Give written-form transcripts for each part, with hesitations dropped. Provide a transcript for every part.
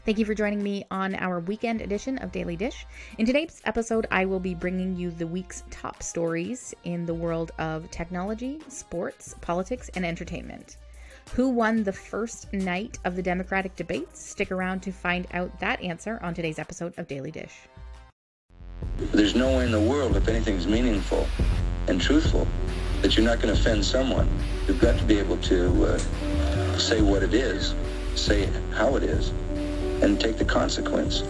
Thank you for joining me on our weekend edition of Daily Dish. In today's episode, I will be bringing you the week's top stories in the world of technology, sports, politics, and entertainment. Who won the first night of the Democratic debates? Stick around to find out that answer on today's episode of Daily Dish. There's no way in the world, if anything's meaningful and truthful, that you're not going to offend someone. You've got to be able to say what it is, say how it is, and take the consequence.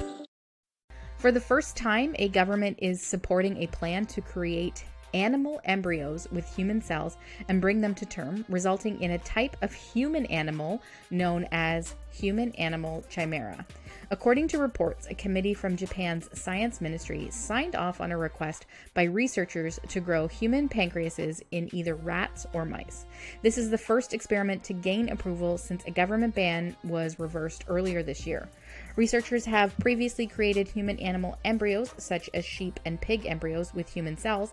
For the first time, a government is supporting a plan to create animal embryos with human cells and bring them to term, resulting in a type of human animal known as human-animal chimera. According to reports, a committee from Japan's science ministry signed off on a request by researchers to grow human pancreases in either rats or mice. This is the first experiment to gain approval since a government ban was reversed earlier this year. Researchers have previously created human-animal embryos, such as sheep and pig embryos with human cells,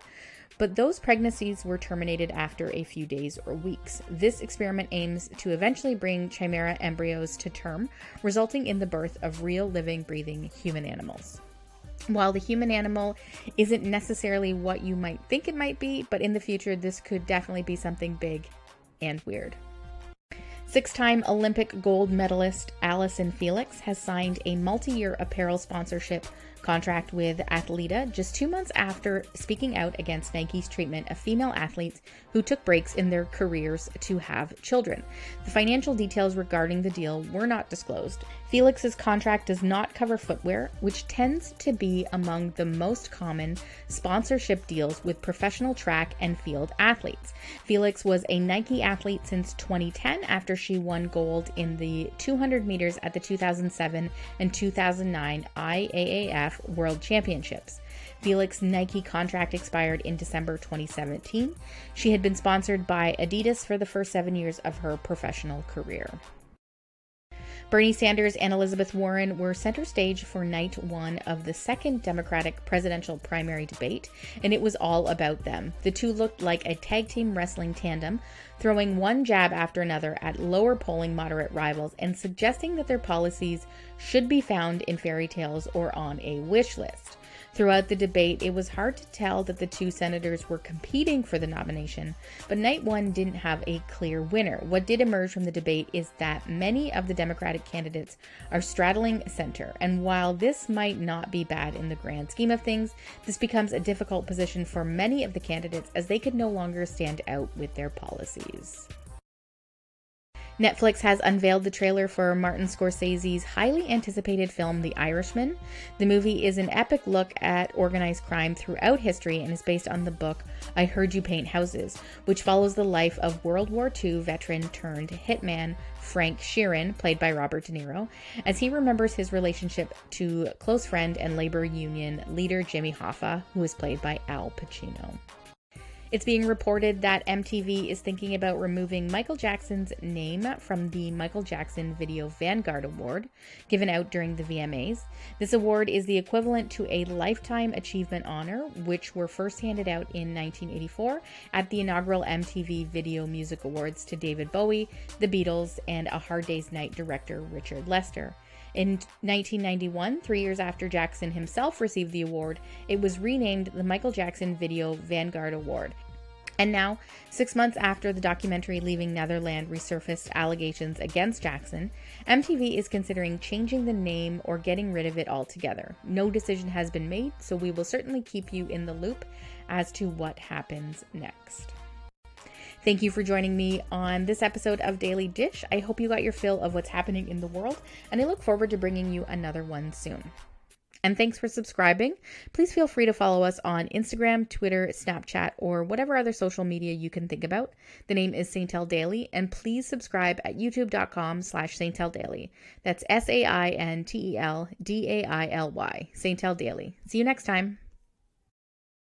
but those pregnancies were terminated after a few days or weeks. This experiment aims to eventually bring chimera embryos to term, resulting in the birth of real living, breathing human animals. While the human animal isn't necessarily what you might think it might be, but in the future this could definitely be something big and weird. Six-time Olympic gold medalist Allyson Felix has signed a multi-year apparel sponsorship contract with Athleta just 2 months after speaking out against Nike's treatment of female athletes who took breaks in their careers to have children. The financial details regarding the deal were not disclosed. Felix's contract does not cover footwear, which tends to be among the most common sponsorship deals with professional track and field athletes. Felix was a Nike athlete since 2010 after she won gold in the 200 meters at the 2007 and 2009 IAAF World Championships. Felix's Nike contract expired in December 2017. She had been sponsored by Adidas for the first 7 years of her professional career. Bernie Sanders and Elizabeth Warren were center stage for night one of the second Democratic presidential primary debate, and it was all about them. The two looked like a tag team wrestling tandem, throwing one jab after another at lower polling moderate rivals and suggesting that their policies should be found in fairy tales or on a wish list. Throughout the debate, it was hard to tell that the two senators were competing for the nomination, but night one didn't have a clear winner. What did emerge from the debate is that many of the Democratic candidates are straddling center, and while this might not be bad in the grand scheme of things, this becomes a difficult position for many of the candidates as they could no longer stand out with their policies. Netflix has unveiled the trailer for Martin Scorsese's highly anticipated film, The Irishman. The movie is an epic look at organized crime throughout history and is based on the book I Heard You Paint Houses, which follows the life of World War II veteran turned hitman Frank Sheeran, played by Robert De Niro, as he remembers his relationship to close friend and labor union leader Jimmy Hoffa, who is played by Al Pacino. It's being reported that MTV is thinking about removing Michael Jackson's name from the Michael Jackson Video Vanguard Award, given out during the VMAs. This award is the equivalent to a Lifetime Achievement Honor, which were first handed out in 1984 at the inaugural MTV Video Music Awards to David Bowie, The Beatles, and A Hard Day's Night director Richard Lester. In 1991, 3 years after Jackson himself received the award, it was renamed the Michael Jackson Video Vanguard Award. And now, 6 months after the documentary Leaving Neverland resurfaced allegations against Jackson, MTV is considering changing the name or getting rid of it altogether. No decision has been made, so we will certainly keep you in the loop as to what happens next. Thank you for joining me on this episode of Daily Dish. I hope you got your fill of what's happening in the world, and I look forward to bringing you another one soon. And thanks for subscribing. Please feel free to follow us on Instagram, Twitter, Snapchat, or whatever other social media you can think about. The name is Saintel Daily, and please subscribe at youtube.com/Saintel Daily. That's SAINTEL DAILY, Saintel Daily. See you next time.